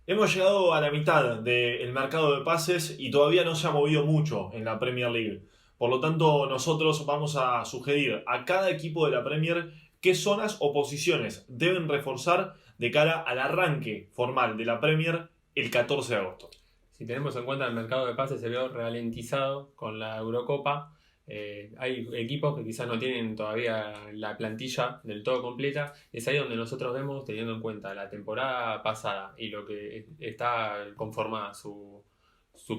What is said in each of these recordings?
Hemos llegado a la mitad del mercado de pases y todavía no se ha movido mucho en la Premier League. Por lo tanto, nosotros vamos a sugerir a cada equipo de la Premier qué zonas o posiciones deben reforzar de cara al arranque formal de la Premier el 14 de agosto. Si tenemos en cuenta el mercado de pases se vio ralentizado con la Eurocopa. Hay equipos que quizás no tienen todavía la plantilla del todo completa. Es ahí donde nosotros vemos, teniendo en cuenta la temporada pasada y lo que está conformada su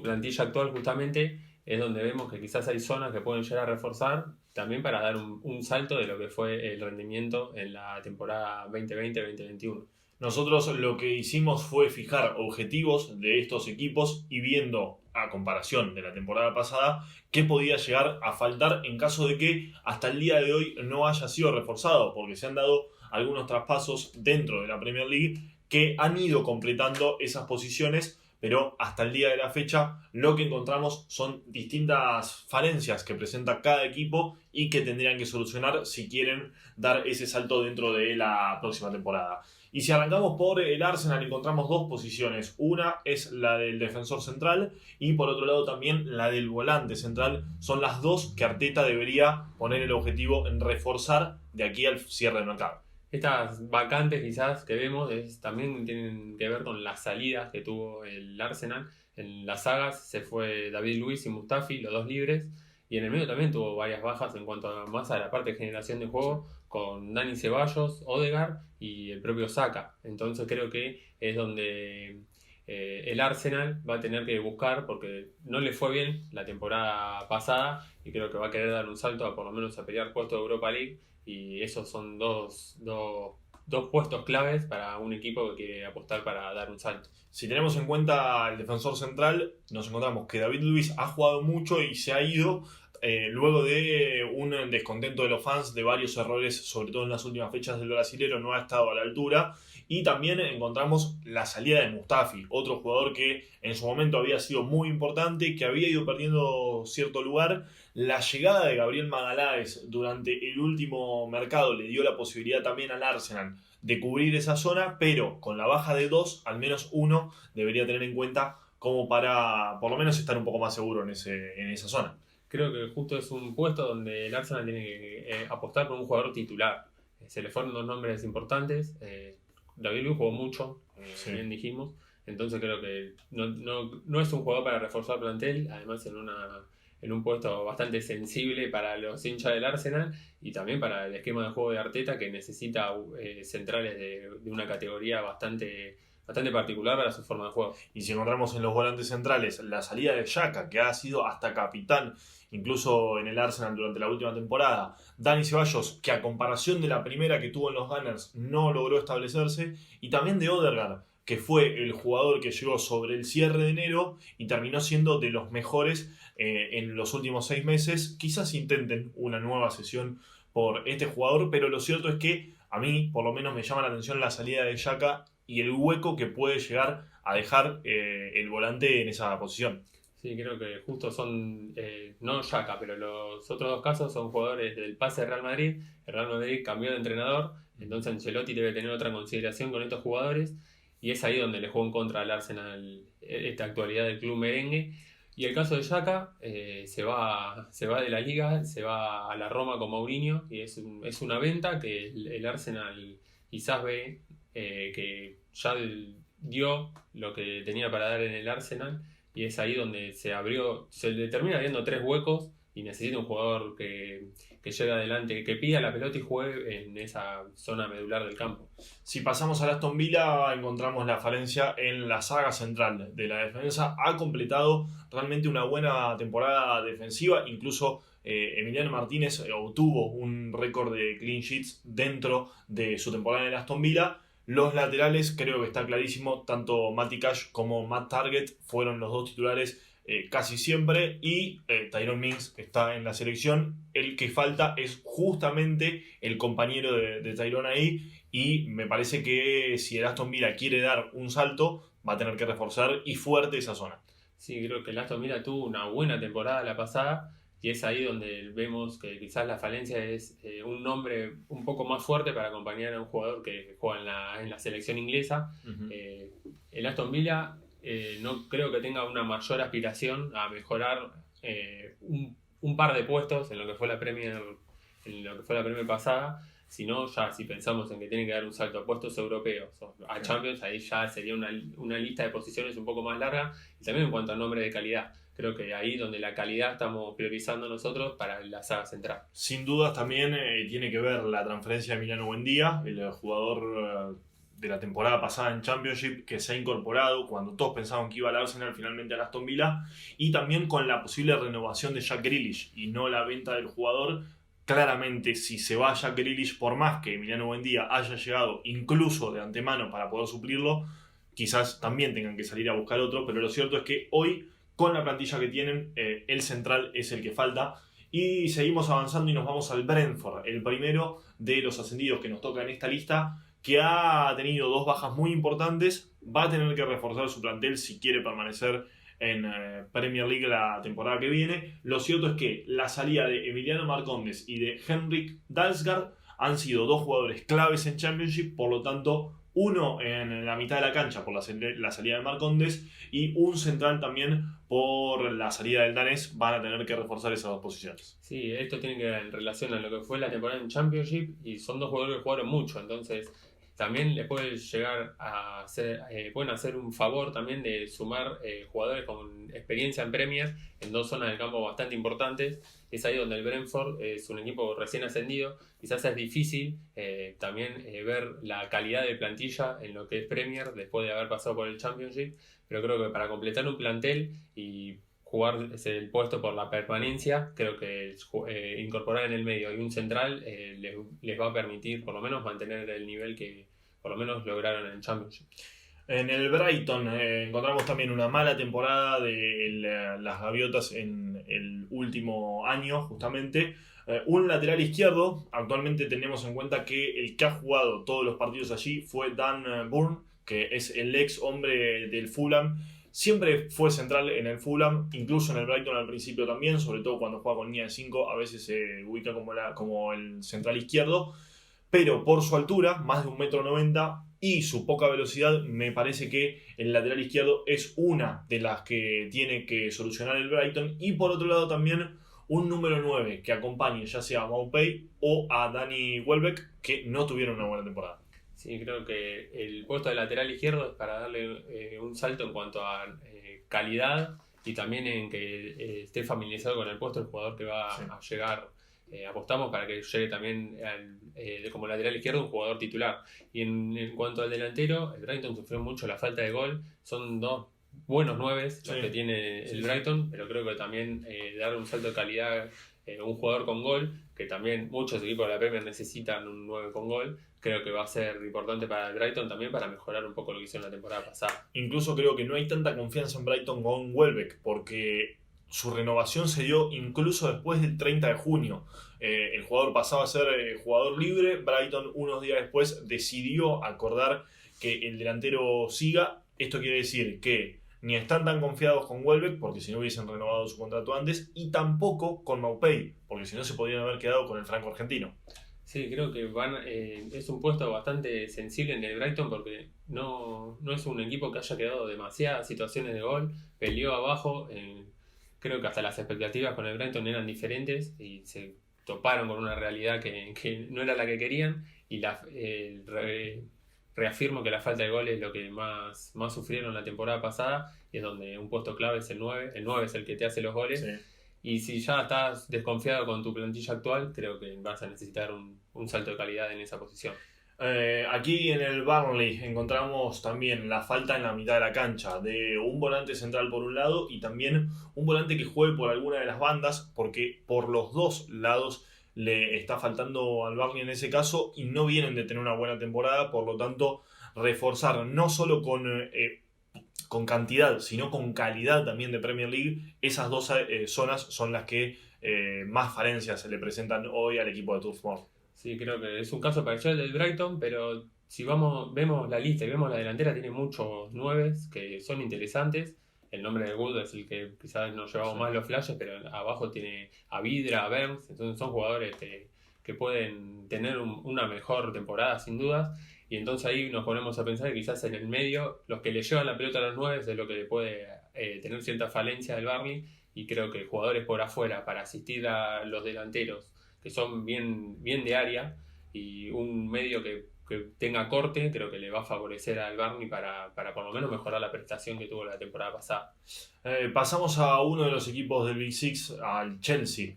plantilla actual justamente, es donde vemos que quizás hay zonas que pueden llegar a reforzar también para dar un salto de lo que fue el rendimiento en la temporada 2020-2021. Nosotros lo que hicimos fue fijar objetivos de estos equipos y viendo, a comparación de la temporada pasada, qué podía llegar a faltar en caso de que hasta el día de hoy no haya sido reforzado, porque se han dado algunos traspasos dentro de la Premier League que han ido completando esas posiciones, pero hasta el día de la fecha lo que encontramos son distintas falencias que presenta cada equipo y que tendrían que solucionar si quieren dar ese salto dentro de la próxima temporada. Y si arrancamos por el Arsenal, encontramos dos posiciones. Una es la del defensor central y por otro lado también la del volante central. Son las dos que Arteta debería poner el objetivo en reforzar de aquí al cierre del mercado. Estas vacantes quizás que vemos también tienen que ver con las salidas que tuvo el Arsenal. En las sagas se fue David Luiz y Mustafi, los dos libres, y en el medio también tuvo varias bajas en cuanto más a la parte de generación de juego, con Dani Ceballos, Odegaard y el propio Saka. Entonces creo que es donde el Arsenal va a tener que buscar, porque no le fue bien la temporada pasada, y creo que va a querer dar un salto a por lo menos a pelear puesto de Europa League, y esos son dos puestos claves para un equipo que quiere apostar para dar un salto. Si tenemos en cuenta el defensor central, nos encontramos que David Luiz ha jugado mucho y se ha ido luego de un descontento de los fans, de varios errores, sobre todo en las últimas fechas del brasilero, no ha estado a la altura. Y también encontramos la salida de Mustafi, otro jugador que en su momento había sido muy importante, que había ido perdiendo cierto lugar. La llegada de Gabriel Magalhaes durante el último mercado le dio la posibilidad también al Arsenal de cubrir esa zona, pero con la baja de dos, al menos uno debería tener en cuenta como para por lo menos estar un poco más seguro en esa zona. Creo que justo es un puesto donde el Arsenal tiene que apostar por un jugador titular. Se le fueron dos nombres importantes. David Luiz jugó mucho, Sí. bien dijimos. Entonces creo que no es un jugador para reforzar plantel, además en un puesto bastante sensible para los hinchas del Arsenal y también para el esquema de juego de Arteta, que necesita centrales de una categoría bastante particular para su forma de juego. Y si encontramos en los volantes centrales la salida de Xhaka, que ha sido hasta capitán incluso en el Arsenal durante la última temporada, Dani Ceballos, que a comparación de la primera que tuvo en los Gunners no logró establecerse, y también de Odegaard, que fue el jugador que llegó sobre el cierre de enero y terminó siendo de los mejores en los últimos 6 meses. Quizás intenten una nueva sesión por este jugador, pero lo cierto es que a mí por lo menos me llama la atención la salida de Xhaka y el hueco que puede llegar a dejar el volante en esa posición. Sí, creo que justo son, no Xhaka, pero los otros dos casos son jugadores del pase de Real Madrid. El Real Madrid cambió de entrenador, entonces Ancelotti debe tener otra consideración con estos jugadores, y es ahí donde le jugó en contra al Arsenal esta actualidad del club merengue. Y el caso de Xhaka, se va de la liga, se va a la Roma con Mourinho, y es una venta que el Arsenal quizás ve que ya dio lo que tenía para dar en el Arsenal, y es ahí donde se le termina abriendo tres huecos y necesita un jugador que llegue adelante, que pida la pelota y juegue en esa zona medular del campo. Si pasamos al Aston Villa, encontramos la falencia en la saga central de la defensa. Ha completado realmente una buena temporada defensiva, incluso Emiliano Martínez obtuvo un récord de clean sheets dentro de su temporada en el Aston Villa. Los laterales, creo que está clarísimo, tanto Matty Cash como Matt Target fueron los dos titulares casi siempre, y Tyrone Mings está en la selección. El que falta es justamente el compañero de Tyrone ahí, y me parece que si el Aston Villa quiere dar un salto va a tener que reforzar y fuerte esa zona. Sí, creo que el Aston Villa tuvo una buena temporada la pasada, y es ahí donde vemos que quizás la falencia es un nombre un poco más fuerte para acompañar a un jugador que juega en la selección inglesa. Uh-huh. El Aston Villa no creo que tenga una mayor aspiración a mejorar un par de puestos en lo que fue la Premier pasada, sino ya si pensamos en que tienen que dar un salto a puestos europeos o a Champions, ahí ya sería una lista de posiciones un poco más larga, y también en cuanto a nombre de calidad. Creo que ahí donde la calidad estamos priorizando nosotros para la saga central. Sin dudas también tiene que ver la transferencia de Emiliano Buendía, el jugador de la temporada pasada en Championship, que se ha incorporado cuando todos pensaban que iba al Arsenal, finalmente al Aston Villa, y también con la posible renovación de Jack Grealish y no la venta del jugador. Claramente, si se va Jack Grealish, por más que Emiliano Buendía haya llegado incluso de antemano para poder suplirlo, quizás también tengan que salir a buscar otro, pero lo cierto es que hoy, con la plantilla que tienen, el central es el que falta. Y seguimos avanzando y nos vamos al Brentford, el primero de los ascendidos que nos toca en esta lista, que ha tenido 2 bajas muy importantes. Va a tener que reforzar su plantel si quiere permanecer en Premier League la temporada que viene. Lo cierto es que la salida de Emiliano Marcondes y de Henrik Dalsgaard han sido 2 jugadores claves en Championship, por lo tanto uno en la mitad de la cancha por la salida de Marcondes y un central también por la salida del danés. Van a tener que reforzar esas 2 posiciones. Sí, esto tiene que ver en relación a lo que fue la temporada en Championship, y son 2 jugadores que jugaron mucho, entonces también les puede llegar a hacer, pueden hacer un favor también de sumar jugadores con experiencia en Premier en 2 zonas del campo bastante importantes. Es ahí donde el Brentford es un equipo recién ascendido, quizás es difícil también ver la calidad de plantilla en lo que es Premier después de haber pasado por el Championship, pero creo que para completar un plantel y jugar el puesto por la permanencia, creo que incorporar en el medio y un central les va a permitir por lo menos mantener el nivel que por lo menos lograron en Championship. En el Brighton encontramos también una mala temporada de las Gaviotas en el último año, justamente. Un lateral izquierdo, actualmente tenemos en cuenta que el que ha jugado todos los partidos allí fue Dan Burn, que es el ex hombre del Fulham. Siempre fue central en el Fulham, incluso en el Brighton al principio también, sobre todo cuando juega con línea de 5, a veces se ubica como el central izquierdo, pero por su altura, más de 1,90 m, y su poca velocidad, me parece que el lateral izquierdo es una de las que tiene que solucionar el Brighton. Y por otro lado también un número 9 que acompañe ya sea a Maupay o a Danny Welbeck, que no tuvieron una buena temporada. Sí, creo que el puesto de lateral izquierdo es para darle un salto en cuanto a calidad, y también en que esté familiarizado con el puesto del jugador que va a llegar. Apostamos para que llegue también como lateral izquierdo un jugador titular. Y en cuanto al delantero, el Brighton sufrió mucho la falta de gol. Son 2 buenos 9 los que tiene el Brighton, pero creo que también darle un salto de calidad, un jugador con gol, que también muchos equipos de la Premier necesitan un 9 con gol. Creo que va a ser importante para el Brighton también para mejorar un poco lo que hicieron la temporada pasada. Incluso creo que no hay tanta confianza en Brighton con Welbeck, porque su renovación se dio incluso después del 30 de junio. El jugador pasaba a ser jugador libre. Brighton unos días después decidió acordar que el delantero siga. Esto quiere decir que ni están tan confiados con Welbeck, porque si no hubiesen renovado su contrato antes, y tampoco con Maupay, porque si no se podrían haber quedado con el franco argentino. Sí, creo que es un puesto bastante sensible en el Brighton, porque no es un equipo que haya quedado demasiadas situaciones de gol, peleó abajo. Creo que hasta las expectativas con el Brighton eran diferentes y se toparon con una realidad que no era la que querían, y reafirmo que la falta de gol es lo que más sufrieron la temporada pasada, y es donde un puesto clave es el 9. El 9 es el que te hace los goles. Sí. Y si ya estás desconfiado con tu plantilla actual, creo que vas a necesitar un salto de calidad en esa posición. Aquí en el Burnley encontramos también la falta en la mitad de la cancha de un volante central por un lado y también un volante que juegue por alguna de las bandas, porque por los 2 lados le está faltando al Burnley en ese caso y no vienen de tener una buena temporada. Por lo tanto, reforzar no solo con cantidad, sino con calidad también de Premier League. Esas 2 zonas son las que más falencias se le presentan hoy al equipo de Turf Moor. Sí, creo que es un caso parecido al del Brighton, pero si vemos la lista y vemos la delantera, tiene muchos 9 que son interesantes. el nombre de Wood es el que quizás nos llevamos más los flashes, pero abajo tiene a Vidra, a Burns, entonces son jugadores que pueden tener una mejor temporada sin dudas. Y entonces ahí nos ponemos a pensar que quizás en el medio, los que le llevan la pelota a los 9 es lo que le puede tener cierta falencia del Burnley. Y creo que jugadores por afuera para asistir a los delanteros, que son bien de área, y un medio que tenga corte, creo que le va a favorecer al Burnley para por lo menos mejorar la prestación que tuvo la temporada pasada. Pasamos a uno de los equipos del Big Six, al Chelsea.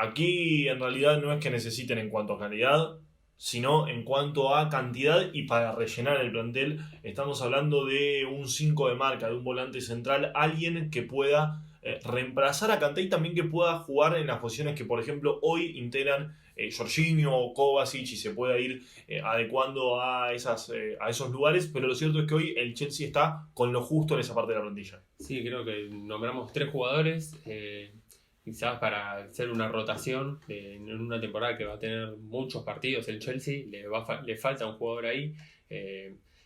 Aquí en realidad no es que necesiten en cuanto a calidad, sino en cuanto a cantidad, y para rellenar el plantel estamos hablando de un 5 de marca, de un volante central, alguien que pueda reemplazar a Kanté y también que pueda jugar en las posiciones que por ejemplo hoy integran Jorginho o Kovacic, y se pueda ir adecuando a esos lugares, pero lo cierto es que hoy el Chelsea está con lo justo en esa parte de la plantilla. Sí, creo que nombramos 3 jugadores, quizás para hacer una rotación en una temporada que va a tener muchos partidos el Chelsea, le falta un jugador ahí.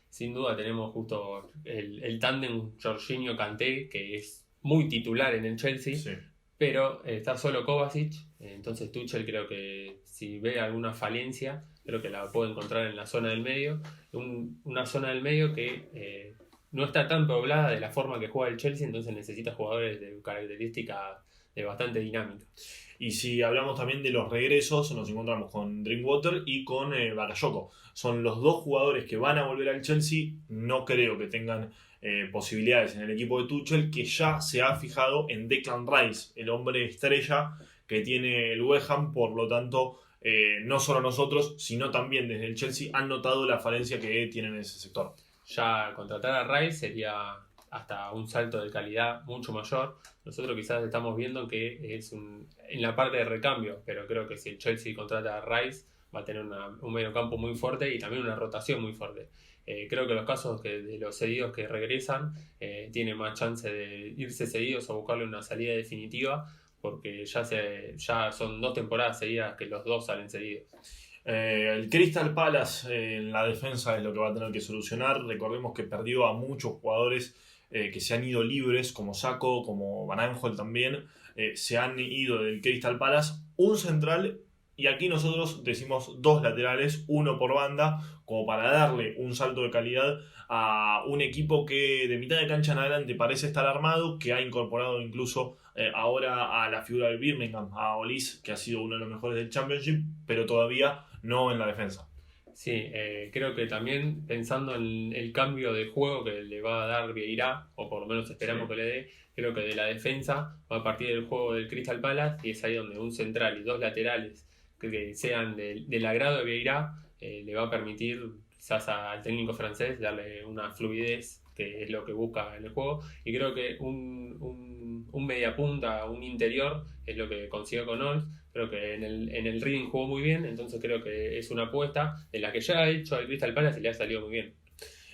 Sin duda tenemos justo el tándem Jorginho-Kanté, que es muy titular en el Chelsea, Sí. pero está solo Kovacic, entonces Tuchel creo que si ve alguna falencia, creo que la puede encontrar en la zona del medio, una zona del medio que no está tan poblada de la forma que juega el Chelsea, entonces necesita jugadores de características de bastante dinámica. Y si hablamos también de los regresos, nos encontramos con Drinkwater y con Bakayoko. Son los dos jugadores que van a volver al Chelsea. No creo que tengan posibilidades en el equipo de Tuchel, que ya se ha fijado en Declan Rice, el hombre estrella que tiene el West Ham. Por lo tanto, no solo nosotros, sino también desde el Chelsea han notado la falencia que tienen en ese sector. Ya contratar a Rice sería hasta un salto de calidad mucho mayor. Nosotros quizás estamos viendo que es en la parte de recambio, pero creo que si el Chelsea contrata a Rice va a tener un mediocampo muy fuerte y también una rotación muy fuerte. Creo que los casos de los cedidos que regresan tienen más chance de irse cedidos o buscarle una salida definitiva, porque ya son 2 temporadas seguidas que los dos salen cedidos. El Crystal Palace en la defensa es lo que va a tener que solucionar. Recordemos que perdió a muchos jugadores que se han ido libres, como Sacco, como Van Aanholt también, se han ido del Crystal Palace. Un central, y aquí nosotros decimos 2 laterales, uno por banda, como para darle un salto de calidad a un equipo que de mitad de cancha en adelante parece estar armado, que ha incorporado incluso ahora a la figura del Birmingham, a Olise, que ha sido uno de los mejores del Championship, pero todavía no en la defensa. Sí, creo que también pensando en el cambio de juego que le va a dar Vieira, o por lo menos esperamos que le dé, creo que de la defensa va a partir del juego del Crystal Palace, y es ahí donde un central y 2 laterales que sean del agrado de Vieira le va a permitir quizás al técnico francés darle una fluidez, que es lo que busca en el juego, y creo que un mediapunta, un interior, es lo que consiguió con Ols. Creo que en el Reading jugó muy bien, entonces creo que es una apuesta de la que ya ha hecho al Crystal Palace y le ha salido muy bien.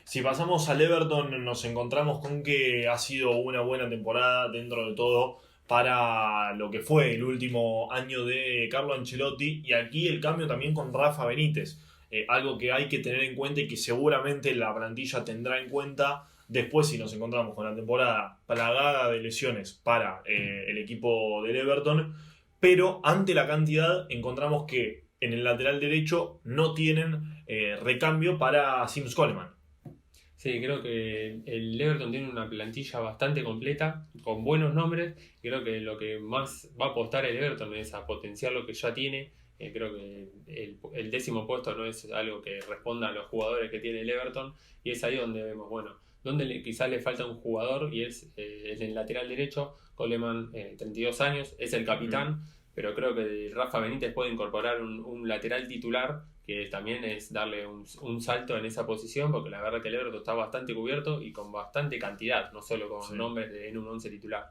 Si pasamos al Everton, nos encontramos con que ha sido una buena temporada dentro de todo para lo que fue el último año de Carlo Ancelotti, y aquí el cambio también con Rafa Benítez, algo que hay que tener en cuenta y que seguramente la plantilla tendrá en cuenta después si nos encontramos con la temporada plagada de lesiones para el equipo del Everton. Pero ante la cantidad encontramos que en el lateral derecho no tienen recambio para Sims Coleman. Sí, creo que el Everton tiene una plantilla bastante completa, con buenos nombres. Creo que lo que más va a apostar el Everton es a potenciar lo que ya tiene. Creo que el 10º puesto no es algo que responda a los jugadores que tiene el Everton, y es ahí donde vemos, donde quizás le falta un jugador, y es en el lateral derecho. Coleman, 32 años, es el capitán, pero creo que Rafa Benítez puede incorporar un lateral titular, que también es darle un salto en esa posición, porque la verdad que el Everton está bastante cubierto y con bastante cantidad, no solo con nombres en un 11 titular.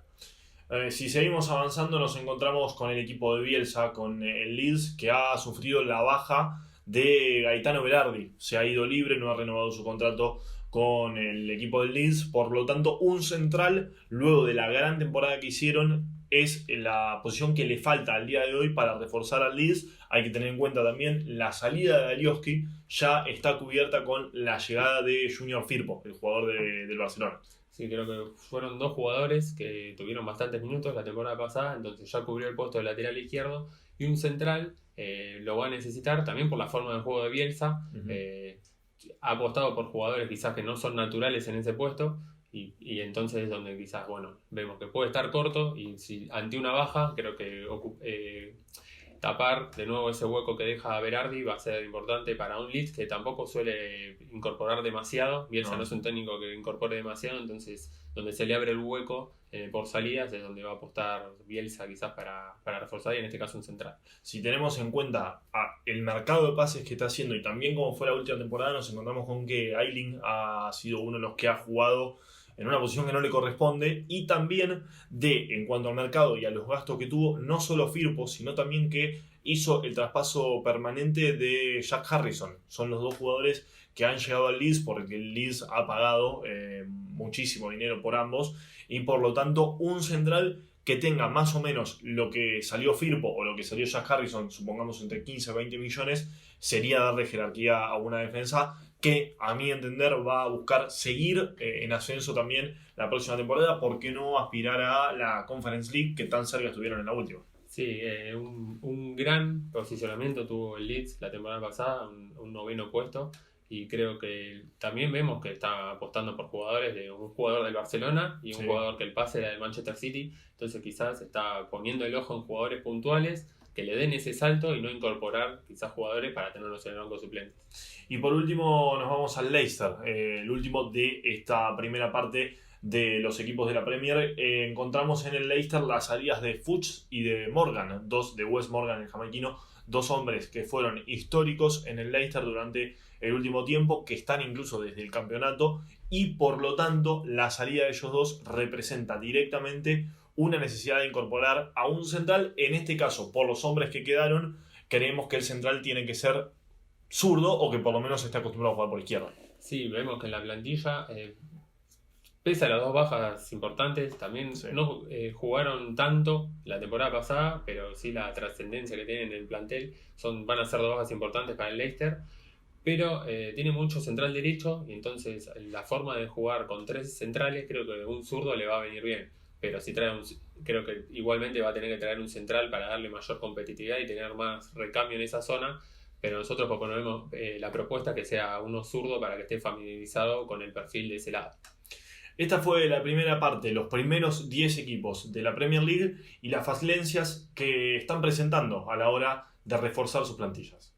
Si seguimos avanzando, nos encontramos con el equipo de Bielsa, con el Leeds, que ha sufrido la baja de Gaetano Berardi. Se ha ido libre, no ha renovado su contrato con el equipo del Leeds. Por lo tanto, un central, luego de la gran temporada que hicieron, es la posición que le falta al día de hoy para reforzar al Leeds. Hay que tener en cuenta también la salida de Alioski, ya está cubierta con la llegada de Junior Firpo, el jugador del Barcelona. Sí, creo que fueron 2 jugadores que tuvieron bastantes minutos la temporada pasada, entonces ya cubrió el puesto de lateral izquierdo. Y un central lo va a necesitar también por la forma de juego de Bielsa. Ha apostado por jugadores quizás que no son naturales en ese puesto. Y entonces es donde quizás, bueno, vemos que puede estar corto y si ante una baja, creo que tapar de nuevo ese hueco que deja Berardi va a ser importante para un Leeds que tampoco suele incorporar demasiado. Bielsa no es un técnico que incorpore demasiado, entonces donde se le abre el hueco por salidas es donde va a apostar Bielsa quizás para reforzar y en este caso un central. Si tenemos en cuenta el mercado de pases que está haciendo y también como fue la última temporada, nos encontramos con que Ayling ha sido uno de los que ha jugado en una posición que no le corresponde, y también en cuanto al mercado y a los gastos que tuvo, no solo Firpo, sino también que hizo el traspaso permanente de Jack Harrison. Son los 2 jugadores que han llegado al Leeds porque el Leeds ha pagado muchísimo dinero por ambos, y por lo tanto un central que tenga más o menos lo que salió Firpo o lo que salió Jack Harrison, supongamos entre 15 a 20 millones, sería darle jerarquía a una defensa que, a mi entender, va a buscar seguir en ascenso también la próxima temporada. ¿Por qué no aspirar a la Conference League que tan cerca estuvieron en la última? Sí, un gran posicionamiento tuvo el Leeds la temporada pasada, un 9º puesto, y creo que también vemos que está apostando por jugadores, de un jugador del Barcelona y un jugador que el pase era del Manchester City, entonces quizás está poniendo el ojo en jugadores puntuales que le den ese salto y no incorporar quizás jugadores para tenerlos en el banco suplente. Y por último nos vamos al Leicester, el último de esta primera parte de los equipos de la Premier. Encontramos en el Leicester las salidas de Fuchs y de Morgan, de Wes Morgan, el jamaiquino, 2 hombres que fueron históricos en el Leicester durante el último tiempo, que están incluso desde el campeonato, y por lo tanto la salida de ellos 2 representa directamente una necesidad de incorporar a un central. En este caso, por los hombres que quedaron, creemos que el central tiene que ser zurdo o que por lo menos esté acostumbrado a jugar por izquierda. Sí, vemos que en la plantilla, pese a las 2 bajas importantes, también no jugaron tanto la temporada pasada, pero sí la trascendencia que tienen en el plantel van a ser 2 bajas importantes para el Leicester. Pero tiene mucho central derecho y entonces la forma de jugar con 3 centrales creo que un zurdo le va a venir bien. Pero si creo que igualmente va a tener que traer un central para darle mayor competitividad y tener más recambio en esa zona. Pero nosotros proponemos la propuesta que sea uno zurdo para que esté familiarizado con el perfil de ese lado. Esta fue la primera parte, los primeros 10 equipos de la Premier League y las falencias que están presentando a la hora de reforzar sus plantillas.